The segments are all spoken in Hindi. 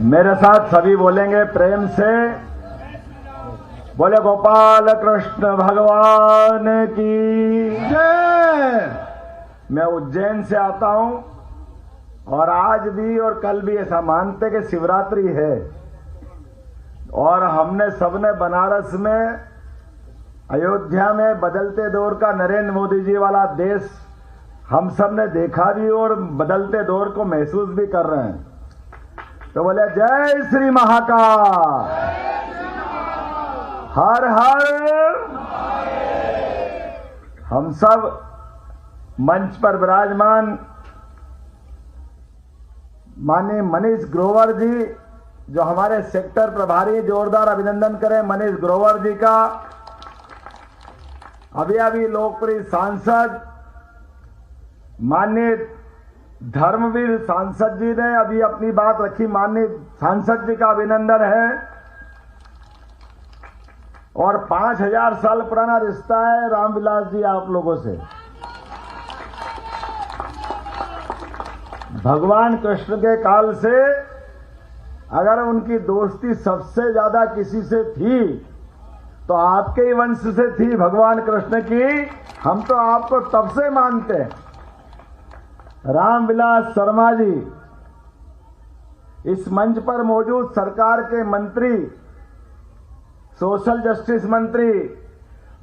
मेरे साथ सभी बोलेंगे प्रेम से, बोले गोपाल कृष्ण भगवान की जय। मैं उज्जैन से आता हूं और आज भी और कल भी ऐसा मानते कि शिवरात्रि है और हमने सबने बनारस में, अयोध्या में बदलते दौर का नरेंद्र मोदी जी वाला देश हम सब ने देखा भी और बदलते दौर को महसूस भी कर रहे हैं। तो बोले जय श्री महाकाल, हर हर। हम सब मंच पर विराजमान माननीय मनीष ग्रोवर जी, जो हमारे सेक्टर प्रभारी, जोरदार अभिनंदन करें मनीष ग्रोवर जी का। अभी लोकप्रिय सांसद माननीय धर्मवीर सांसद जी ने अभी अपनी बात रखी, माननीय सांसद जी का अभिनंदन है। और 5000 साल पुराना रिश्ता है रामविलास जी आप लोगों से। भगवान कृष्ण के काल से अगर उनकी दोस्ती सबसे ज्यादा किसी से थी तो आपके ही वंश से थी, भगवान कृष्ण की। हम तो आपको तब से मानते हैं। रामविलास शर्मा जी, इस मंच पर मौजूद सरकार के मंत्री, सोशल जस्टिस मंत्री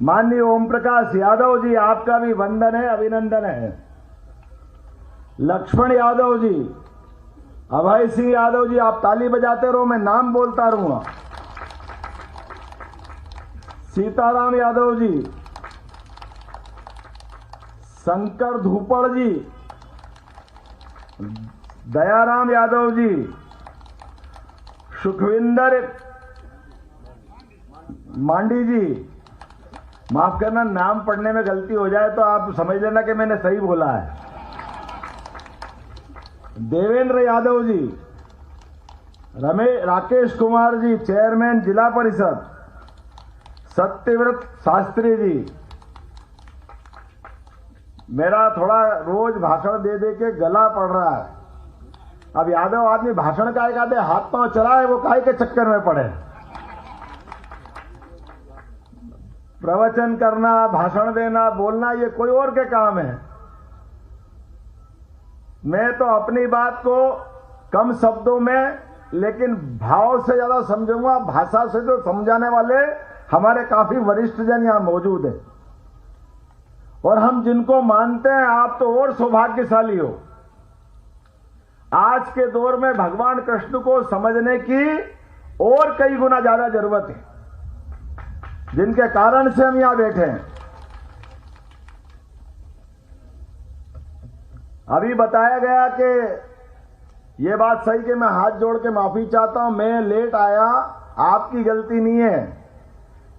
माननीय ओम प्रकाश यादव जी, आपका भी वंदन है, अभिनंदन है। लक्ष्मण यादव जी, अभय सिंह यादव जी, आप ताली बजाते रहो, मैं नाम बोलता रहूंगा। सीताराम यादव जी, शंकर धूपड़ जी, दयाराम यादव जी, सुखविंदर मांडी जी, माफ करना नाम पढ़ने में गलती हो जाए तो आप समझ लेना कि मैंने सही बोला है। देवेंद्र यादव जी, राकेश कुमार जी, चेयरमैन जिला परिषद, सत्यव्रत शास्त्री जी। मेरा थोड़ा रोज भाषण दे दे के गला पड़ रहा है। अब यादव आदमी भाषण का एक आधे हाथ पांव चलाए, वो काहे के चक्कर में पड़े। प्रवचन करना, भाषण देना, बोलना, ये कोई और के काम है। मैं तो अपनी बात को कम शब्दों में लेकिन भाव से ज्यादा समझूंगा। भाषा से जो समझाने वाले हमारे काफी वरिष्ठ जन यहां मौजूद है और हम जिनको मानते हैं, आप तो और सौभाग्यशाली हो। आज के दौर में भगवान कृष्ण को समझने की और कई गुना ज्यादा जरूरत है, जिनके कारण से हम यहां बैठे हैं। अभी बताया गया कि ये बात सही कि मैं हाथ जोड़ के माफी चाहता हूं, मैं लेट आया, आपकी गलती नहीं है,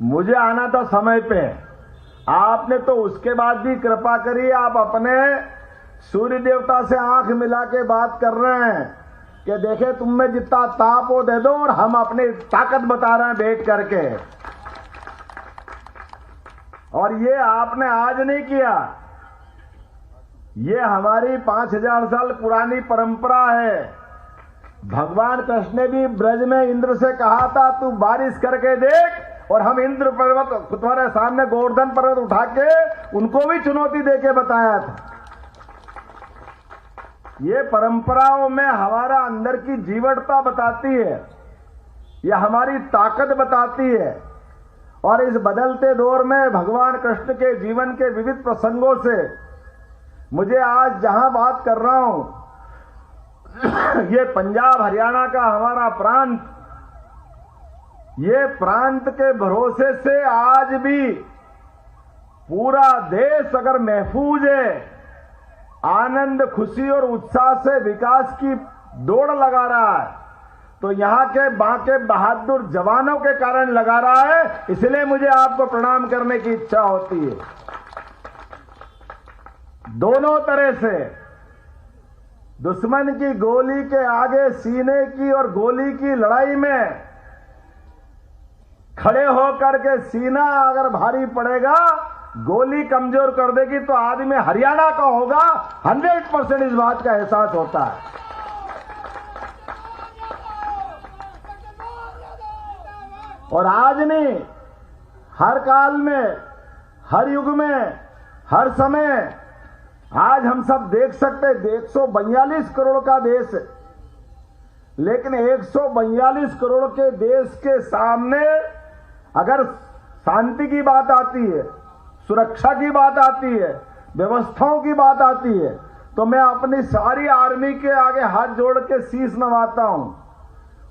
मुझे आना था समय पे। आपने तो उसके बाद भी कृपा करी, आप अपने सूर्य देवता से आंख मिला के बात कर रहे हैं कि देखे तुम में जितना ताप हो दे दो, और हम अपनी ताकत बता रहे हैं बैठ करके। और ये आपने आज नहीं किया, ये हमारी 5000 साल पुरानी परंपरा है। भगवान कृष्ण ने भी ब्रज में इंद्र से कहा था तू बारिश करके देख, और हम इंद्र पर्वत तुम्हारे सामने गोवर्धन पर्वत उठा के उनको भी चुनौती देके बताया था। ये परंपराओं में हमारा अंदर की जीवटता बताती है, यह हमारी ताकत बताती है। और इस बदलते दौर में भगवान कृष्ण के जीवन के विविध प्रसंगों से मुझे आज जहां बात कर रहा हूं, ये पंजाब हरियाणा का हमारा प्रांत, ये प्रांत के भरोसे से आज भी पूरा देश अगर महफूज है, आनंद, खुशी और उत्साह से विकास की दौड़ लगा रहा है, तो यहां के बांके बहादुर जवानों के कारण लगा रहा है। इसलिए मुझे आपको प्रणाम करने की इच्छा होती है। दोनों तरह से दुश्मन की गोली के आगे सीने की और गोली की लड़ाई में खड़े होकर के सीना अगर भारी पड़ेगा, गोली कमजोर कर देगी, तो आदमी हरियाणा का होगा। 100% इस बात का एहसास होता है। और आज नहीं, हर काल में, हर युग में, हर समय आज हम सब देख सकते हैं 142 करोड़ का देश है, लेकिन 142 करोड़ के देश के सामने अगर शांति की बात आती है, सुरक्षा की बात आती है, व्यवस्थाओं की बात आती है, तो मैं अपनी सारी आर्मी के आगे हाथ जोड़ के शीश नवाता हूं।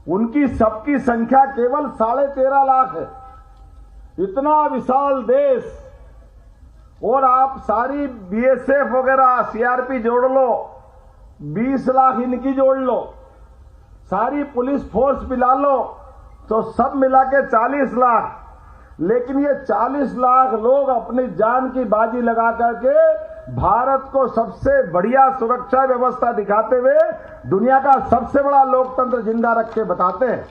उनकी सबकी संख्या केवल 13.5 लाख है। इतना विशाल देश, और आप सारी बीएसएफ वगैरह सीआरपी जोड़ लो, 20 लाख इनकी जोड़ लो, सारी पुलिस फोर्स मिला लो, तो सब मिला के 40 लाख। लेकिन ये 40 लाख लोग अपनी जान की बाजी लगा करके भारत को सबसे बढ़िया सुरक्षा व्यवस्था दिखाते हुए दुनिया का सबसे बड़ा लोकतंत्र जिंदा रख के बताते हैं।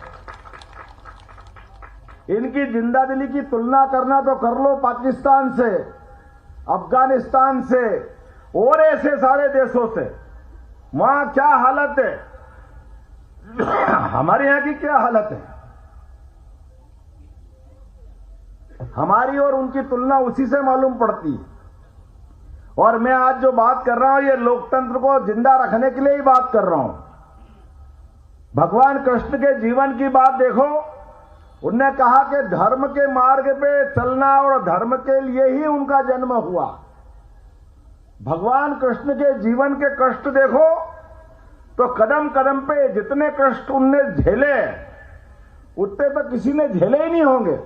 इनकी जिंदादिली की तुलना करना तो कर लो पाकिस्तान से, अफगानिस्तान से और ऐसे सारे देशों से। वहां क्या हालत है, हमारे यहां की क्या हालत है। हमारी और उनकी तुलना उसी से मालूम पड़ती है। और मैं आज जो बात कर रहा हूं, ये लोकतंत्र को जिंदा रखने के लिए ही बात कर रहा हूं। भगवान कृष्ण के जीवन की बात देखो, उनने कहा कि धर्म के मार्ग पे चलना और धर्म के लिए ही उनका जन्म हुआ। भगवान कृष्ण के जीवन के कष्ट देखो तो कदम कदम पे जितने कष्ट उनने झेले उतने तो किसी ने झेले ही नहीं होंगे,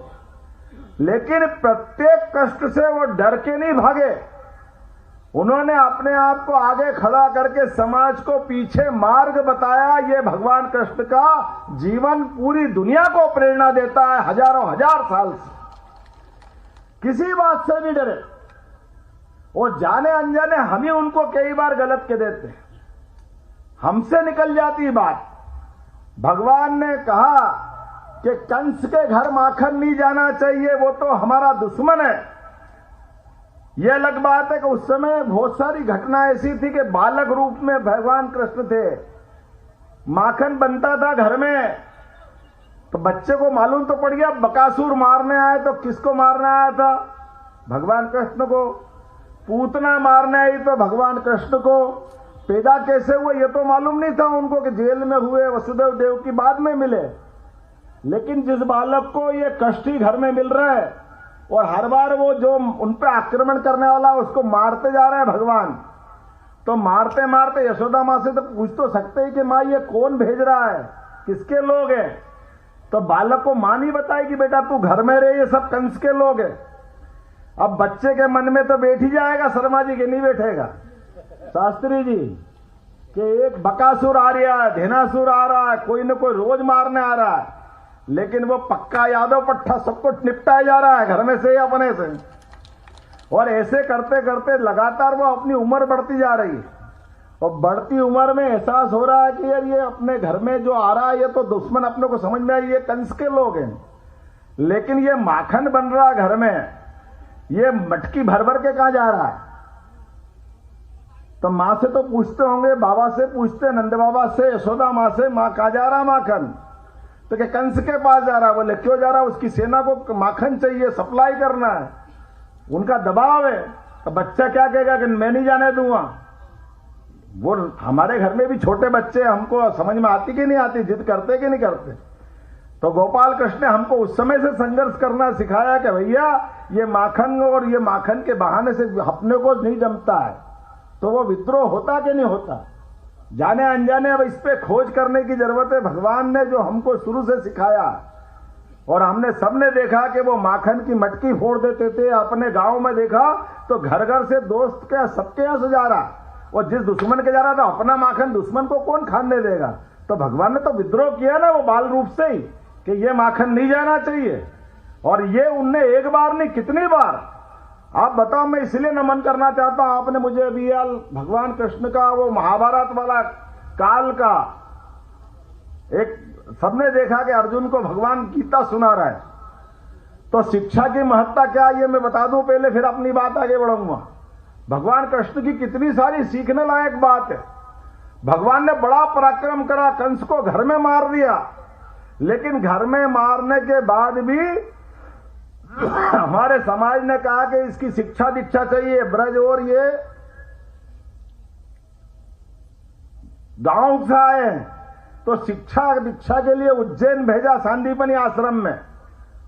लेकिन प्रत्येक कष्ट से वो डर के नहीं भागे। उन्होंने अपने आप को आगे खड़ा करके समाज को पीछे मार्ग बताया। ये भगवान कृष्ण का जीवन पूरी दुनिया को प्रेरणा देता है, हजारों हजार साल से किसी बात से नहीं डरे। और जाने अनजाने हम ही उनको कई बार गलत कह देते हैं, हमसे निकल जाती बात। भगवान ने कहा कि कंस के घर माखन नहीं जाना चाहिए, वो तो हमारा दुश्मन है। यह अलग बात है कि उस समय बहुत सारी घटना ऐसी थी कि बालक रूप में भगवान कृष्ण थे, माखन बनता था घर में, तो बच्चे को मालूम तो पड़ गया बकासुर मारने आए तो किसको मारने आया था, भगवान कृष्ण को। पूतना मारने आई तो भगवान कृष्ण को। पैदा कैसे हुए ये तो मालूम नहीं था उनको कि जेल में हुए, वसुदेव देव की बाद में मिले। लेकिन जिस बालक को ये कष्ट ही घर में मिल रहा है और हर बार वो जो उन पर आक्रमण करने वाला है उसको मारते जा रहे हैं भगवान, तो मारते मारते यशोदा माँ से तो पूछ तो सकते हैं कि माँ ये कौन भेज रहा है, किसके लोग हैं। तो बालक को माँ नहीं बताएगी बेटा तू घर में रहे, ये सब कंस के लोग हैं। अब बच्चे के मन में तो बैठ ही जाएगा शर्मा जी के नहीं बैठेगा शास्त्री जी कि एक बकासुर आ रहा है, धेनासुर आ रहा है, कोई न कोई रोज मारने आ रहा है। लेकिन वो पक्का यादव पट्टा सबको निपटाया जा रहा है घर में से अपने से। और ऐसे करते करते लगातार वो अपनी उम्र बढ़ती जा रही है और बढ़ती उम्र में एहसास हो रहा है कि यार ये अपने घर में जो आ रहा है ये तो दुश्मन, अपने को समझ में आई ये कंस के लोग हैं। लेकिन ये माखन बन रहा है घर में, ये मटकी भर भर के कहां जा रहा है। तो माँ से तो पूछते होंगे, बाबा से पूछते, नंद बाबा से, यशोदा माँ से, माँ कहां जा रहा माखन, तो क्या कंस के पास जा रहा है। बोले क्यों जा रहा है, उसकी सेना को माखन चाहिए, सप्लाई करना है, उनका दबाव है। तो बच्चा क्या कहेगा कि मैं नहीं जाने दूंगा। वो हमारे घर में भी छोटे बच्चे, हमको समझ में आती कि नहीं आती, जिद करते कि नहीं करते। तो गोपाल कृष्ण ने हमको उस समय से संघर्ष करना सिखाया कि भैया ये माखन और ये माखन के बहाने से अपने को नहीं जमता है, तो वो विद्रोह होता कि नहीं होता। जाने अनजाने अब इस पे खोज करने की जरूरत है। भगवान ने जो हमको शुरू से सिखाया और हमने सबने देखा कि वो माखन की मटकी फोड़ देते थे। अपने गांव में देखा तो घर घर से दोस्त के सबके यहां से जा रहा, और जिस दुश्मन के जा रहा था अपना माखन दुश्मन को कौन खाने देगा। तो भगवान ने तो विद्रोह किया ना वो बाल रूप से ही कि ये माखन नहीं जाना चाहिए। और ये उनने एक बार नहीं कितनी बार। आप बताओ, मैं इसलिए नमन करना चाहता हूं, आपने मुझे अभी भगवान कृष्ण का वो महाभारत वाला काल का एक सबने देखा कि अर्जुन को भगवान गीता सुना रहा है। तो शिक्षा की महत्ता क्या है ये मैं बता दूं पहले, फिर अपनी बात आगे बढ़ाऊंगा। भगवान कृष्ण की कितनी सारी सीखने लायक बात है। भगवान ने बड़ा पराक्रम करा, कंस को घर में मार दिया, लेकिन घर में मारने के बाद भी हमारे समाज ने कहा कि इसकी शिक्षा दीक्षा चाहिए। ब्रज और ये गांव से आए तो शिक्षा दीक्षा के लिए उज्जैन भेजा सांदीपनी आश्रम में,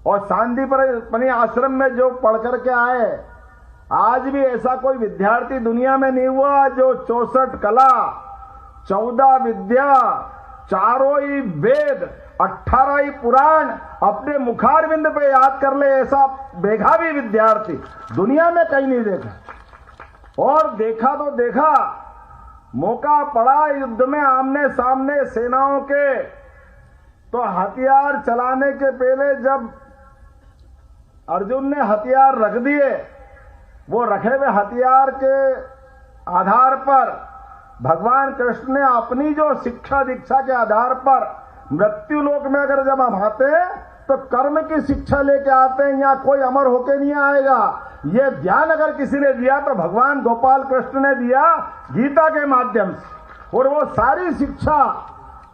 और सांदीपनी आश्रम में जो पढ़ करके आए, आज भी ऐसा कोई विद्यार्थी दुनिया में नहीं हुआ जो 64 कला, 14 विद्या, 4 ही वेद, 18 ही पुराण अपने मुखारविंद पे याद कर ले, ऐसा बेघा भी विद्यार्थी दुनिया में कहीं नहीं देखा। और देखा तो देखा, मौका पड़ा युद्ध में आमने सामने सेनाओं के, तो हथियार चलाने के पहले जब अर्जुन ने हथियार रख दिए, वो रखे हुए हथियार के आधार पर भगवान कृष्ण ने अपनी जो शिक्षा दीक्षा के आधार पर मृत्यु लोक में अगर जब हम आते हैं तो कर्म की शिक्षा लेके आते हैं, यहाँ कोई अमर होके नहीं आएगा। ये ध्यान अगर किसी ने दिया तो भगवान गोपाल कृष्ण ने दिया गीता के माध्यम से। और वो सारी शिक्षा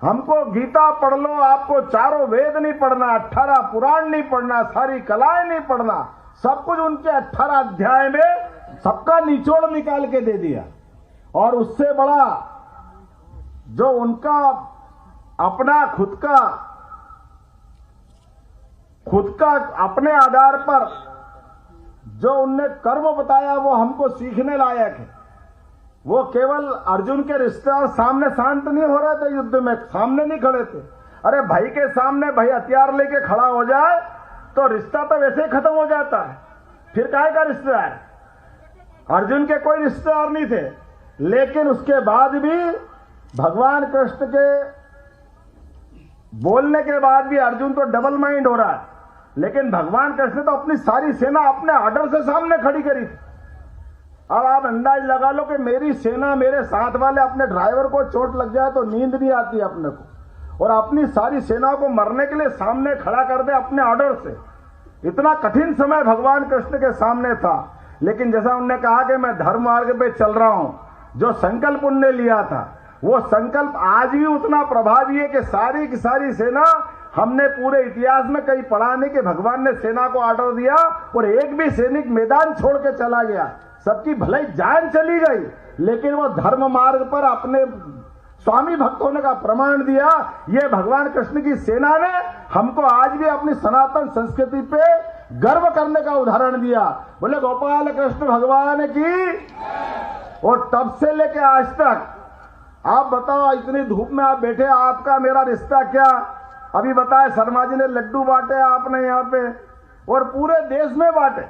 हमको, गीता पढ़ लो, आपको 4 वेद नहीं पढ़ना, 18 पुराण नहीं पढ़ना, सारी कलाएं नहीं पढ़ना, सब कुछ उनके 18 अध्याय में सबका निचोड़ निकाल के दे दिया। और उससे बड़ा जो उनका अपना खुद का अपने आधार पर जो उनने कर्म बताया वो हमको सीखने लायक है। वो केवल अर्जुन के रिश्तेदार सामने शांत नहीं हो रहे थे, युद्ध में सामने नहीं खड़े थे। अरे भाई के सामने भाई हथियार लेके खड़ा हो जाए तो रिश्ता तो वैसे ही खत्म हो जाता है, फिर काहे का रिश्तेदार। अर्जुन के कोई रिश्तेदार नहीं थे, लेकिन उसके बाद भी भगवान कृष्ण के बोलने के बाद भी अर्जुन तो डबल माइंड हो रहा है, लेकिन भगवान कृष्ण तो अपनी सारी सेना अपने ऑर्डर से सामने खड़ी करी थी। अब आप अंदाज लगा लो कि मेरी सेना, मेरे साथ वाले अपने ड्राइवर को चोट लग जाए तो नींद नहीं आती अपने को, और अपनी सारी सेना को मरने के लिए सामने खड़ा कर दे अपने ऑर्डर से। इतना कठिन समय भगवान कृष्ण के सामने था, लेकिन जैसा उन्होंने कहा कि मैं धर्म मार्ग पे चल रहा हूं, जो संकल्प उनने लिया था वो संकल्प आज भी उतना प्रभावी है कि सारी की सारी सेना, हमने पूरे इतिहास में कहीं पढ़ा नहीं कि भगवान ने सेना को ऑर्डर दिया और एक भी सैनिक मैदान छोड़ के चला गया। सबकी भलाई जान चली गई, लेकिन वो धर्म मार्ग पर अपने स्वामी भक्त होने का प्रमाण दिया। ये भगवान कृष्ण की सेना ने हमको आज भी अपनी सनातन संस्कृति पे गर्व करने का उदाहरण दिया। बोले गोपाल कृष्ण भगवान की। और तब से लेके आज तक आप बताओ, इतनी धूप में आप बैठे, आपका मेरा रिश्ता क्या। अभी बताए शर्मा जी ने लड्डू बांटे आपने यहाँ पे, और पूरे देश में बांटे।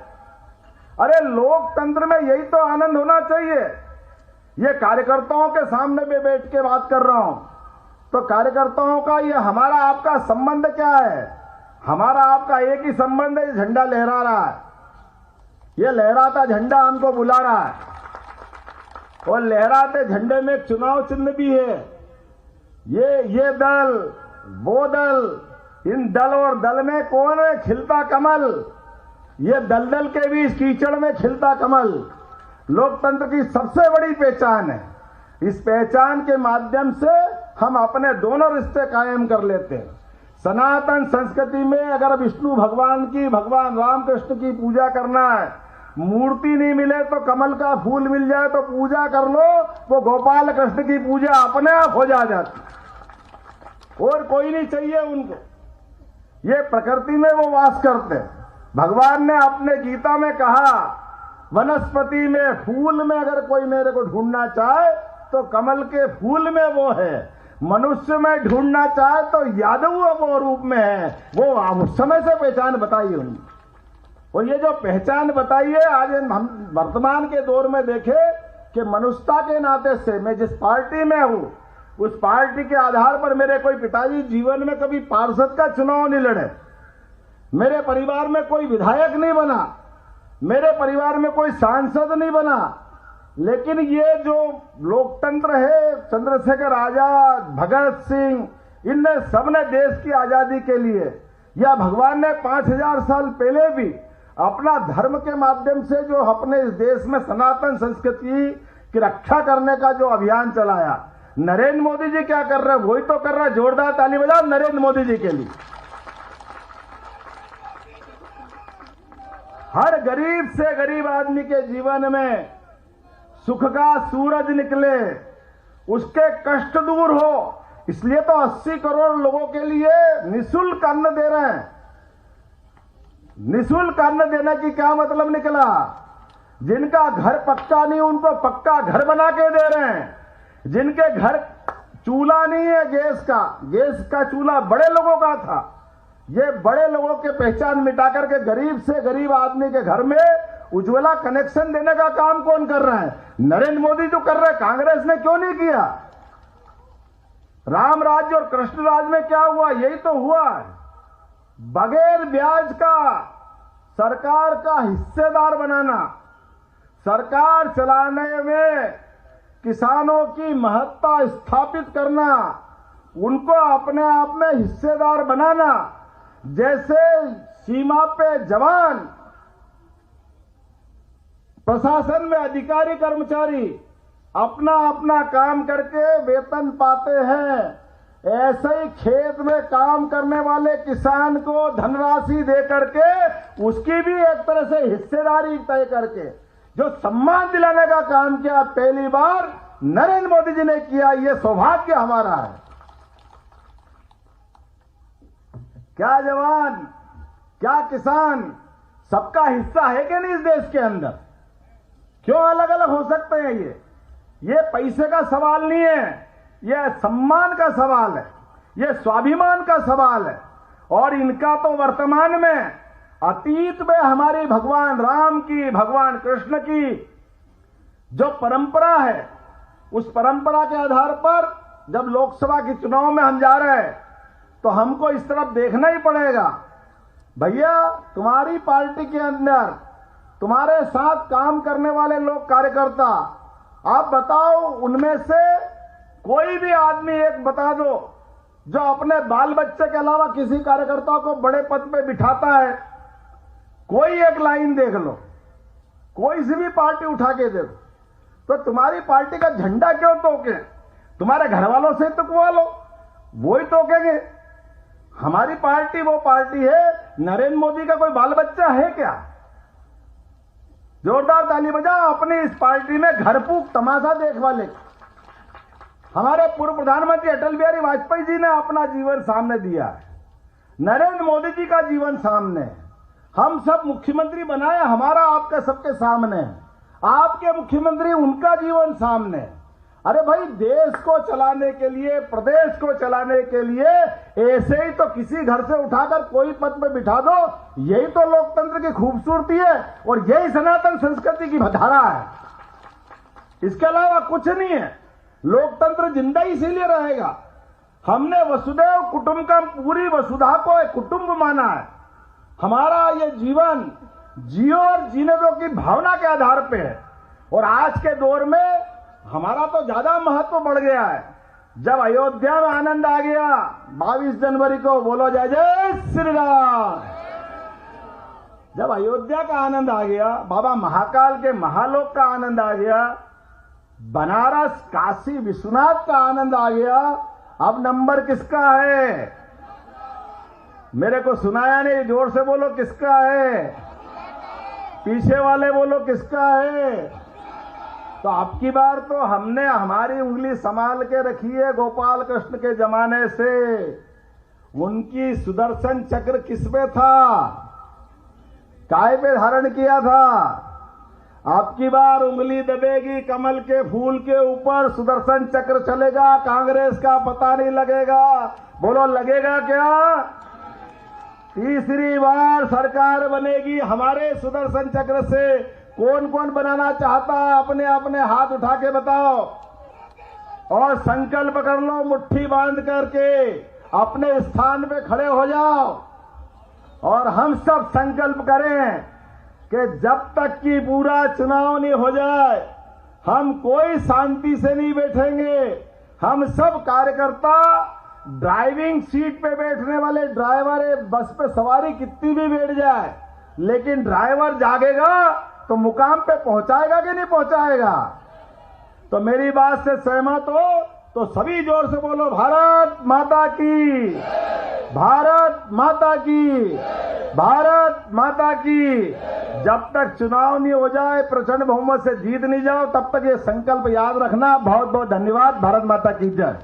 अरे लोकतंत्र में यही तो आनंद होना चाहिए। ये कार्यकर्ताओं के सामने में बैठ के बात कर रहा हूं, तो कार्यकर्ताओं का ये हमारा आपका संबंध क्या है। हमारा आपका एक ही संबंध है, झंडा लहरा रहा है। ये लहराता झंडा हमको बुला रहा है, और लहराते झंडे में एक चुनाव चिन्ह भी है। ये दल, वो दल, इन दल और दल में कौन है खिलता कमल। ये दलदल के बीच कीचड़ में खिलता कमल लोकतंत्र की सबसे बड़ी पहचान है। इस पहचान के माध्यम से हम अपने दोनों रिश्ते कायम कर लेते हैं। सनातन संस्कृति में अगर विष्णु भगवान की, भगवान रामकृष्ण की पूजा करना है, मूर्ति नहीं मिले तो कमल का फूल मिल जाए तो पूजा कर लो, वो गोपाल कृष्ण की पूजा अपने आप हो जाती, और कोई नहीं चाहिए उनको। ये प्रकृति में वो वास करते हैं। भगवान ने अपने गीता में कहा, वनस्पति में, फूल में अगर कोई मेरे को ढूंढना चाहे तो कमल के फूल में वो है। मनुष्य में ढूंढना चाहे तो यादव वो रूप में है। वो उस समय से पहचान बताइए उन्होंने। और ये जो पहचान बताई है, आज हम वर्तमान के दौर में देखे कि मनुष्यता के नाते से मैं जिस पार्टी में हूं, उस पार्टी के आधार पर मेरे कोई पिताजी जीवन में कभी पार्षद का चुनाव नहीं लड़े, मेरे परिवार में कोई विधायक नहीं बना, मेरे परिवार में कोई सांसद नहीं बना, लेकिन ये जो लोकतंत्र है, चंद्रशेखर आजाद, भगत सिंह, इनने सबने देश की आजादी के लिए, या भगवान ने 5000 साल पहले भी अपना धर्म के माध्यम से जो अपने इस देश में सनातन संस्कृति की रक्षा करने का जो अभियान चलाया, नरेंद्र मोदी जी क्या कर रहे हैं? वही तो कर रहा है। जोरदार ताली बजाओ नरेंद्र मोदी जी के लिए। हर गरीब से गरीब आदमी के जीवन में सुख का सूरज निकले, उसके कष्ट दूर हो, इसलिए तो 80 करोड़ लोगों के लिए निःशुल्क अन्न दे रहे हैं। निःशुल्क अन्न देने की क्या मतलब निकला? जिनका घर पक्का नहीं उनको पक्का घर बना के दे रहे हैं। जिनके घर चूल्हा नहीं है गैस का चूल्हा बड़े लोगों का था, ये बड़े लोगों के पहचान मिटा करके गरीब से गरीब आदमी के घर में उज्ज्वला कनेक्शन देने का काम कौन कर रहा है? नरेंद्र मोदी जो कर रहे हैं। कांग्रेस ने क्यों नहीं किया? राम राज्य और कृष्ण राज्य में क्या हुआ? यही तो हुआ। बगैर ब्याज का सरकार का हिस्सेदार बनाना, सरकार चलाने में किसानों की महत्ता स्थापित करना, उनको अपने आप में हिस्सेदार बनाना। जैसे सीमा पे जवान, प्रशासन में अधिकारी कर्मचारी अपना अपना काम करके वेतन पाते हैं, ऐसे ही खेत में काम करने वाले किसान को धनराशि दे करके उसकी भी एक तरह से हिस्सेदारी तय करके जो सम्मान दिलाने का काम किया, पहली बार नरेंद्र मोदी जी ने किया। ये सौभाग्य हमारा है। क्या जवान, क्या किसान, सबका हिस्सा है कि नहीं इस देश के अंदर? क्यों अलग अलग हो सकते हैं? ये पैसे का सवाल नहीं है, ये सम्मान का सवाल है, ये स्वाभिमान का सवाल है। और इनका तो वर्तमान में, अतीत में हमारी भगवान राम की, भगवान कृष्ण की जो परंपरा है, उस परंपरा के आधार पर जब लोकसभा के चुनाव में हम जा रहे हैं तो हमको इस तरफ देखना ही पड़ेगा। भैया, तुम्हारी पार्टी के अंदर तुम्हारे साथ काम करने वाले लोग, कार्यकर्ता, आप बताओ उनमें से कोई भी आदमी एक बता दो जो अपने बाल बच्चे के अलावा किसी कार्यकर्ता को बड़े पद पे बिठाता है। कोई एक लाइन देख लो, कोई सी भी पार्टी उठा के देखो। तो तुम्हारी पार्टी का झंडा क्यों टोके? तुम्हारे घर वालों से टुकवा लो, वो ही टोकेंगे। हमारी पार्टी वो पार्टी है, नरेंद्र मोदी का कोई बाल बच्चा है क्या? जोरदार ताली बजाओ अपनी इस पार्टी में घर फूक तमाशा देख वाले। हमारे पूर्व प्रधानमंत्री अटल बिहारी वाजपेयी जी ने अपना जीवन सामने दिया है, नरेंद्र मोदी जी का जीवन सामने है। हम सब मुख्यमंत्री बनाए, हमारा आपका सबके सामने है। आपके मुख्यमंत्री, उनका जीवन सामने है। अरे भाई, देश को चलाने के लिए, प्रदेश को चलाने के लिए ऐसे ही तो किसी घर से उठाकर कोई पद पे बिठा दो, यही तो लोकतंत्र की खूबसूरती है और यही सनातन संस्कृति की धारा है। इसके अलावा कुछ नहीं है। लोकतंत्र जिंदा इसीलिए रहेगा। हमने वसुदैव कुटुंबकम, पूरी वसुधा को एक कुटुंब माना है। हमारा ये जीवन जियो और जीने दो की भावना के आधार पे है। और आज के दौर में हमारा तो ज्यादा महत्व बढ़ गया है। जब अयोध्या में आनंद आ गया 22 जनवरी को, बोलो जय जय श्री राम। जब अयोध्या का आनंद आ गया, बाबा महाकाल के महालोक का आनंद आ गया, बनारस काशी विश्वनाथ का आनंद आ गया, अब नंबर किसका है? मेरे को सुनाया नहीं, जोर से बोलो किसका है? पीछे वाले बोलो किसका है? तो अब की बार तो हमने हमारी उंगली संभाल के रखी है गोपाल कृष्ण के जमाने से। उनकी सुदर्शन चक्र किस पे था? काय पे धारण किया था? अब की बार उंगली दबेगी कमल के फूल के ऊपर, सुदर्शन चक्र चलेगा, कांग्रेस का पता नहीं लगेगा। बोलो लगेगा क्या? तीसरी बार सरकार बनेगी हमारे सुदर्शन चक्र से। कौन कौन बनाना चाहता है अपने अपने हाथ उठा के बताओ और संकल्प कर लो, मुट्ठी बांध करके अपने स्थान पे खड़े हो जाओ और हम सब संकल्प करें कि जब तक कि पूरा चुनाव नहीं हो जाए हम कोई शांति से नहीं बैठेंगे। हम सब कार्यकर्ता ड्राइविंग सीट पे बैठने वाले ड्राइवर, बस पे सवारी कितनी भी बैठ जाए, लेकिन ड्राइवर जागेगा तो मुकाम पे पहुंचाएगा कि नहीं पहुंचाएगा? तो मेरी बात से सहमत हो तो सभी जोर से बोलो भारत माता की, भारत माता की, भारत माता की। जब तक चुनाव नहीं हो जाए, प्रचंड बहुमत से जीत नहीं जाओ, तब तक ये संकल्प याद रखना। बहुत बहुत धन्यवाद। भारत माता की जय।